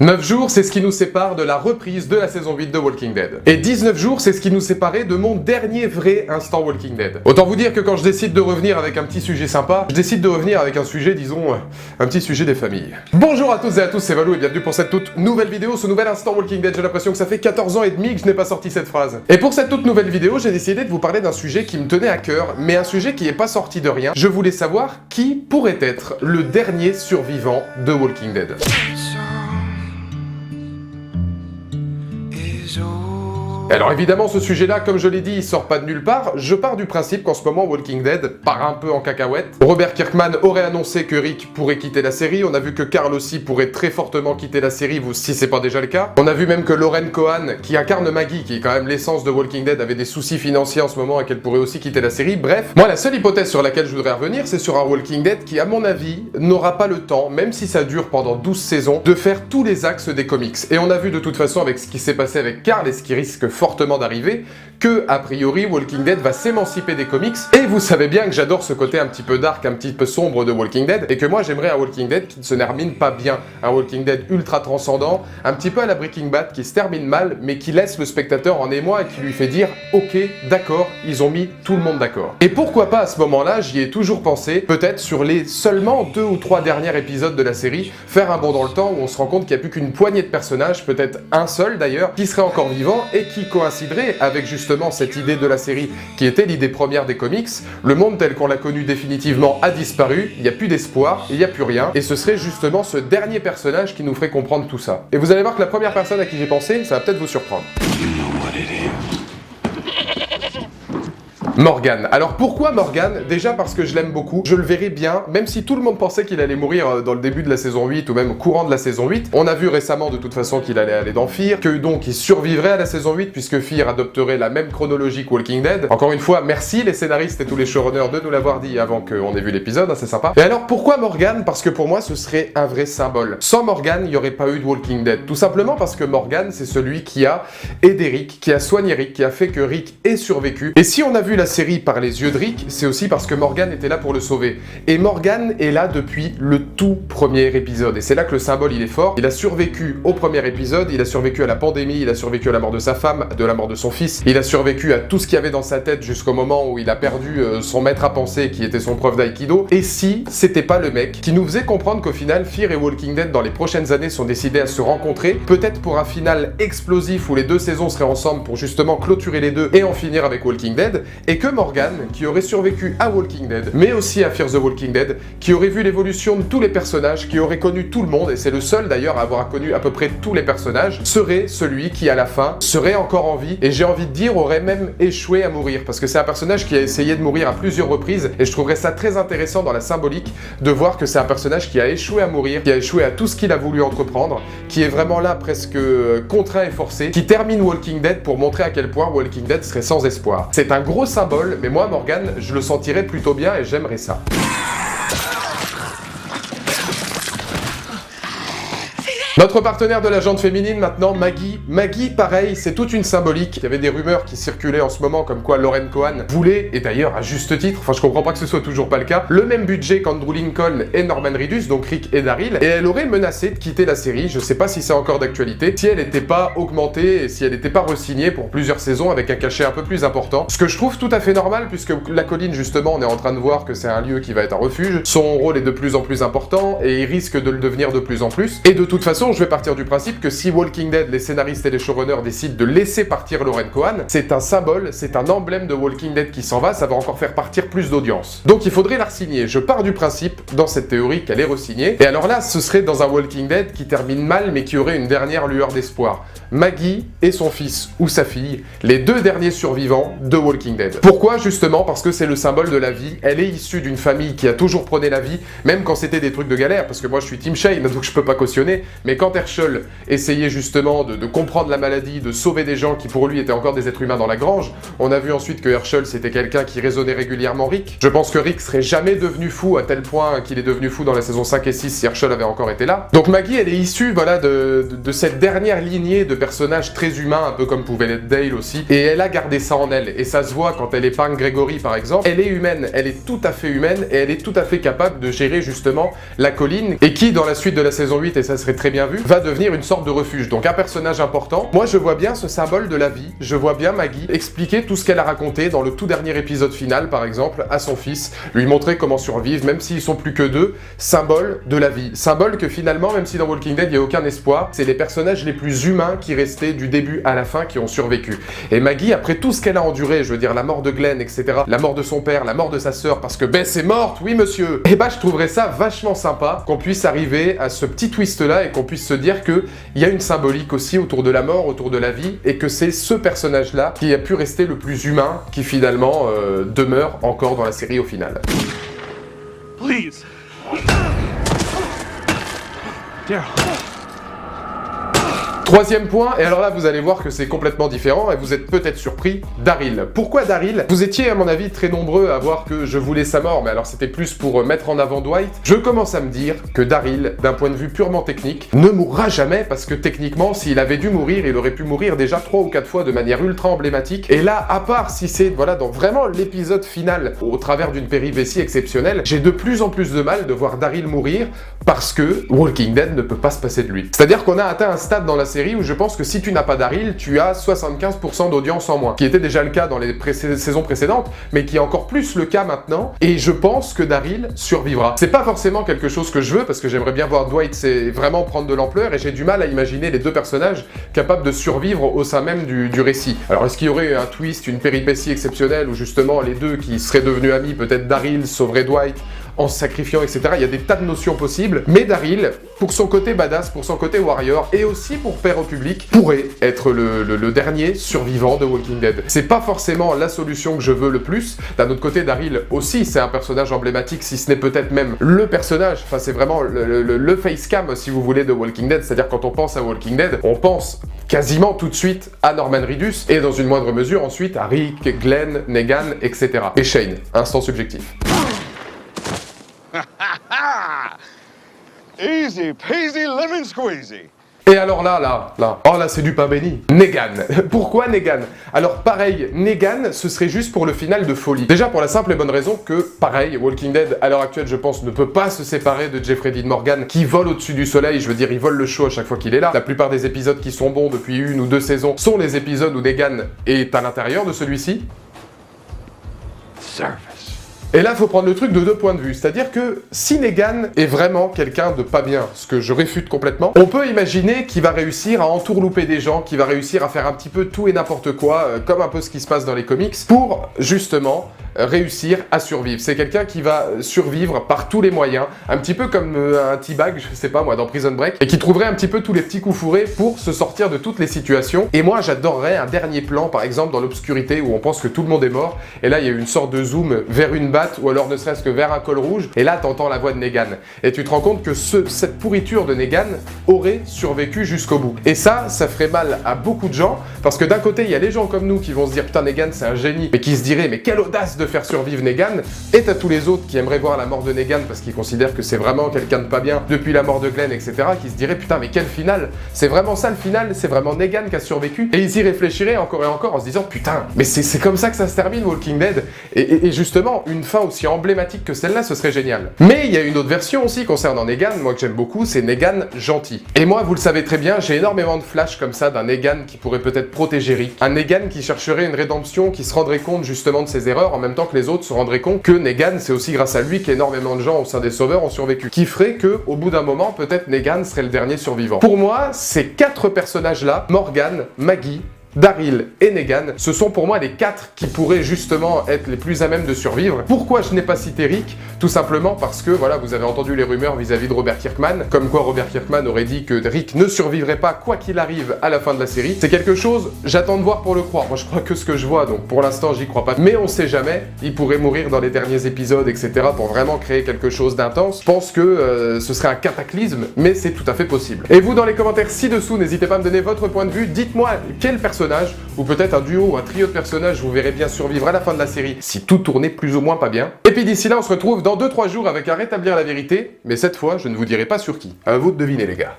9 jours, c'est ce qui nous sépare de la reprise de la saison 8 de Walking Dead. Et 19 jours, c'est ce qui nous séparait de mon dernier vrai instant Walking Dead. Autant vous dire que quand je décide de revenir avec un petit sujet sympa, je décide de revenir avec un sujet, disons, un petit sujet des familles. Bonjour à toutes et à tous, c'est Valou et bienvenue pour cette toute nouvelle vidéo, ce nouvel instant Walking Dead. J'ai l'impression que ça fait 14 ans et demi que je n'ai pas sorti cette phrase. Et pour cette toute nouvelle vidéo, j'ai décidé de vous parler d'un sujet qui me tenait à cœur, mais un sujet qui n'est pas sorti de rien. Je voulais savoir qui pourrait être le dernier survivant de Walking Dead. Alors évidemment, ce sujet-là, comme je l'ai dit, il sort pas de nulle part. Je pars du principe qu'en ce moment, Walking Dead part un peu en cacahuète. Robert Kirkman aurait annoncé que Rick pourrait quitter la série. On a vu que Carl aussi pourrait très fortement quitter la série, si c'est pas déjà le cas. On a vu même que Lauren Cohan, qui incarne Maggie, qui est quand même l'essence de Walking Dead, avait des soucis financiers en ce moment et qu'elle pourrait aussi quitter la série. Bref, moi, la seule hypothèse sur laquelle je voudrais revenir, c'est sur un Walking Dead qui, à mon avis, n'aura pas le temps, même si ça dure pendant 12 saisons, de faire tous les axes des comics. Et on a vu de toute façon avec ce qui s'est passé avec Carl et ce qui risque fortement d'arriver, que, a priori, Walking Dead va s'émanciper des comics, et vous savez bien que j'adore ce côté un petit peu dark, un petit peu sombre de Walking Dead, et que moi j'aimerais un Walking Dead qui ne se termine pas bien, un Walking Dead ultra transcendant, un petit peu à la Breaking Bad, qui se termine mal, mais qui laisse le spectateur en émoi et qui lui fait dire « Ok, d'accord, ils ont mis tout le monde d'accord ». Et pourquoi pas à ce moment-là, j'y ai toujours pensé, peut-être sur les seulement 2 ou 3 derniers épisodes de la série, faire un bond dans le temps où on se rend compte qu'il n'y a plus qu'une poignée de personnages, peut-être un seul d'ailleurs, qui serait encore vivant et qui coïnciderait avec justement cette idée de la série qui était l'idée première des comics. Le monde tel qu'on l'a connu définitivement a disparu, il n'y a plus d'espoir, il n'y a plus rien, et ce serait justement ce dernier personnage qui nous ferait comprendre tout ça. Et vous allez voir que la première personne à qui j'ai pensé, ça va peut-être vous surprendre. Morgan. Alors pourquoi Morgan? Déjà parce que je l'aime beaucoup, je le verrai bien, même si tout le monde pensait qu'il allait mourir dans le début de la saison 8 ou même au courant de la saison 8. On a vu récemment de toute façon qu'il allait aller dans Fear, que donc il survivrait à la saison 8 puisque Fear adopterait la même chronologie que Walking Dead. Encore une fois, merci les scénaristes et tous les showrunners de nous l'avoir dit avant qu'on ait vu l'épisode, hein, c'est sympa. Et alors pourquoi Morgan? Parce que pour moi ce serait un vrai symbole. Sans Morgan, il n'y aurait pas eu de Walking Dead. Tout simplement parce que Morgan, c'est celui qui a aidé Rick, qui a soigné Rick, qui a fait que Rick ait survécu. Et si on a vu la série par les yeux de Rick, c'est aussi parce que Morgan était là pour le sauver. Et Morgan est là depuis le tout premier épisode. Et c'est là que le symbole il est fort. Il a survécu au premier épisode, il a survécu à la pandémie, il a survécu à la mort de sa femme, de la mort de son fils, il a survécu à tout ce qu'il y avait dans sa tête jusqu'au moment où il a perdu son maître à penser qui était son prof d'aïkido. Et si c'était pas le mec qui nous faisait comprendre qu'au final Fear et Walking Dead dans les prochaines années sont décidés à se rencontrer, peut-être pour un final explosif où les 2 saisons seraient ensemble pour justement clôturer les 2 et en finir avec Walking Dead, et que Morgan, qui aurait survécu à Walking Dead, mais aussi à Fear the Walking Dead, qui aurait vu l'évolution de tous les personnages, qui aurait connu tout le monde, et c'est le seul d'ailleurs à avoir connu à peu près tous les personnages, serait celui qui à la fin serait encore en vie, et j'ai envie de dire aurait même échoué à mourir, parce que c'est un personnage qui a essayé de mourir à plusieurs reprises, et je trouverais ça très intéressant dans la symbolique de voir que c'est un personnage qui a échoué à mourir, qui a échoué à tout ce qu'il a voulu entreprendre, qui est vraiment là presque contraint et forcé, qui termine Walking Dead pour montrer à quel point Walking Dead serait sans espoir. C'est un gros symbole, mais moi, Morgan, je le sentirais plutôt bien et j'aimerais ça. Notre partenaire de la jante féminine maintenant, Maggie. Maggie, pareil, c'est toute une symbolique. Il y avait des rumeurs qui circulaient en ce moment comme quoi Lauren Cohan voulait, et d'ailleurs à juste titre, enfin je comprends pas que ce soit toujours pas le cas, le même budget qu'Andrew Lincoln et Norman Reedus, donc Rick et Daryl, et elle aurait menacé de quitter la série, je sais pas si c'est encore d'actualité, si elle n'était pas augmentée et si elle n'était pas re-signée pour plusieurs saisons avec un cachet un peu plus important. Ce que je trouve tout à fait normal puisque la colline justement, on est en train de voir que c'est un lieu qui va être un refuge, son rôle est de plus en plus important et il risque de le devenir de plus en plus, et de toute façon je vais partir du principe que si Walking Dead, les scénaristes et les showrunners décident de laisser partir Lauren Cohan, c'est un symbole, c'est un emblème de Walking Dead qui s'en va, ça va encore faire partir plus d'audience. Donc il faudrait la re-signer. Je pars du principe, dans cette théorie, qu'elle est re-signée. Et alors là, ce serait dans un Walking Dead qui termine mal, mais qui aurait une dernière lueur d'espoir. Maggie et son fils ou sa fille, les 2 derniers survivants de Walking Dead. Pourquoi? Justement parce que c'est le symbole de la vie. Elle est issue d'une famille qui a toujours prôné la vie, même quand c'était des trucs de galère, parce que moi je suis Team Shane, donc je peux pas cautionner, mais quand Herschel essayait justement de comprendre la maladie, de sauver des gens qui pour lui étaient encore des êtres humains dans la grange, on a vu ensuite que Herschel c'était quelqu'un qui raisonnait régulièrement Rick. Je pense que Rick serait jamais devenu fou à tel point qu'il est devenu fou dans la saison 5 et 6 si Herschel avait encore été là. Donc Maggie, elle est issue voilà, de cette dernière lignée de personnages très humains, un peu comme pouvait l'être Dale aussi, et elle a gardé ça en elle, et ça se voit quand elle épargne Gregory par exemple. Elle est humaine, elle est tout à fait humaine, et elle est tout à fait capable de gérer justement la colline, et qui dans la suite de la saison 8, et ça serait très bien bien vu, va devenir une sorte de refuge. Donc un personnage important. Moi, je vois bien ce symbole de la vie. Je vois bien Maggie expliquer tout ce qu'elle a raconté dans le tout dernier épisode final, par exemple, à son fils, lui montrer comment survivre, même s'ils sont plus que deux, symbole de la vie. Symbole que finalement, même si dans Walking Dead, il n'y a aucun espoir, c'est les personnages les plus humains qui restaient du début à la fin qui ont survécu. Et Maggie, après tout ce qu'elle a enduré, je veux dire la mort de Glenn, etc., la mort de son père, la mort de sa sœur, parce que Bess est morte, oui monsieur, et bah je trouverais ça vachement sympa qu'on puisse arriver à ce petit twist-là et qu'on puisse se dire que il y a une symbolique aussi autour de la mort, autour de la vie, et que c'est ce personnage-là qui a pu rester le plus humain, qui finalement demeure encore dans la série au final. Please. Daryl. Troisième point, et alors là vous allez voir que c'est complètement différent et vous êtes peut-être surpris, Daryl. Pourquoi Daryl? Vous étiez à mon avis très nombreux à voir que je voulais sa mort, mais alors c'était plus pour mettre en avant Dwight. Je commence à me dire que Daryl, d'un point de vue purement technique, ne mourra jamais parce que techniquement, s'il avait dû mourir, il aurait pu mourir déjà 3 ou 4 fois de manière ultra emblématique. Et là, à part si c'est voilà dans vraiment l'épisode final, au travers d'une péripétie exceptionnelle, j'ai de plus en plus de mal de voir Daryl mourir parce que Walking Dead ne peut pas se passer de lui. C'est-à-dire qu'on a atteint un stade dans la série où je pense que si tu n'as pas Daryl, tu as 75% d'audience en moins, qui était déjà le cas dans les saisons précédentes, mais qui est encore plus le cas maintenant, et je pense que Daryl survivra. C'est pas forcément quelque chose que je veux, parce que j'aimerais bien voir Dwight vraiment prendre de l'ampleur, et j'ai du mal à imaginer les deux personnages capables de survivre au sein même du récit. Alors est-ce qu'il y aurait un twist, une péripétie exceptionnelle, où justement les deux qui seraient devenus amis, peut-être Daryl sauverait Dwight, en se sacrifiant, etc. Il y a des tas de notions possibles, mais Daryl, pour son côté badass, pour son côté warrior, et aussi pour plaire au public, pourrait être le dernier survivant de Walking Dead. C'est pas forcément la solution que je veux le plus. D'un autre côté, Daryl aussi, c'est un personnage emblématique, si ce n'est peut-être même le personnage, enfin c'est vraiment le facecam, si vous voulez, de Walking Dead, c'est-à-dire quand on pense à Walking Dead, on pense quasiment tout de suite à Norman Reedus, et dans une moindre mesure ensuite à Rick, Glenn, Negan, etc. Et Shane, instant subjectif. Easy peasy lemon squeezy. Et alors là, oh là c'est du pain béni. Negan. Pourquoi Negan? Alors pareil, Negan, ce serait juste pour le final de folie. Déjà pour la simple et bonne raison que, pareil, Walking Dead, à l'heure actuelle, je pense, ne peut pas se séparer de Jeffrey Dean Morgan, qui vole au-dessus du soleil, je veux dire, il vole le show à chaque fois qu'il est là. La plupart des épisodes qui sont bons depuis 1 ou 2 saisons sont les épisodes où Negan est à l'intérieur de celui-ci. Service. Et là, il faut prendre le truc de 2 points de vue. C'est-à-dire que si Negan est vraiment quelqu'un de pas bien, ce que je réfute complètement, on peut imaginer qu'il va réussir à entourlouper des gens, qu'il va réussir à faire un petit peu tout et n'importe quoi, comme un peu ce qui se passe dans les comics, pour justement réussir à survivre. C'est quelqu'un qui va survivre par tous les moyens, un petit peu comme un T-Bag, je sais pas moi, dans Prison Break, et qui trouverait un petit peu tous les petits coups fourrés pour se sortir de toutes les situations. Et moi, j'adorerais un dernier plan, par exemple, dans l'obscurité, où on pense que tout le monde est mort, et là, il y a une sorte de zoom vers une batte, ou alors ne serait-ce que vers un col rouge, et là, t'entends la voix de Negan. Et tu te rends compte que cette pourriture de Negan aurait survécu jusqu'au bout. Et ça ferait mal à beaucoup de gens, parce que d'un côté, il y a les gens comme nous qui vont se dire « Putain, Negan, c'est un génie », mais qui se diraient « Mais quelle audace de faire survivre Negan !» Et t'as tous les autres qui aimeraient voir la mort de Negan, parce qu'ils considèrent que c'est vraiment quelqu'un de pas bien, depuis la mort de Glenn, etc., qui se diraient « Putain, mais quel final! C'est vraiment ça le final, c'est vraiment Negan qui a survécu !» Et ils y réfléchiraient encore et encore en se disant « Putain, mais c'est comme ça que ça se termine, Walking Dead !» Et justement, une fin aussi emblématique que celle-là, ce serait génial. Mais il y a une autre version aussi concernant Negan, moi que j'aime beaucoup, c'est Negan gentil. Et moi, vous le savez très bien, j'ai énormément de flashs comme ça d'un Negan qui pourrait peut-être protéger Rick. Un Negan qui chercherait une rédemption, qui se rendrait compte justement de ses erreurs, en même temps que les autres se rendraient compte que Negan, c'est aussi grâce à lui qu'énormément de gens au sein des Sauveurs ont survécu. Qui ferait que, au bout d'un moment, peut-être Negan serait le dernier survivant. Pour moi, ces 4 personnages-là, Morgan, Maggie, Daryl et Negan, ce sont pour moi les 4 qui pourraient justement être les plus à même de survivre. Pourquoi je n'ai pas cité Rick? Tout simplement parce que, voilà, vous avez entendu les rumeurs vis-à-vis de Robert Kirkman, comme quoi Robert Kirkman aurait dit que Rick ne survivrait pas quoi qu'il arrive à la fin de la série. C'est quelque chose, j'attends de voir pour le croire. Moi je crois que ce que je vois, donc pour l'instant j'y crois pas. Mais on sait jamais, il pourrait mourir dans les derniers épisodes, etc. pour vraiment créer quelque chose d'intense. Je pense que ce serait un cataclysme, mais c'est tout à fait possible. Et vous, dans les commentaires ci-dessous, n'hésitez pas à me donner votre point de vue. Dites-moi quel personnage, ou peut-être un duo ou un trio de personnages vous verrez bien survivre à la fin de la série si tout tournait plus ou moins pas bien. Et puis d'ici là, on se retrouve dans 2-3 jours avec un rétablir la vérité, mais cette fois, je ne vous dirai pas sur qui. À vous de deviner les gars.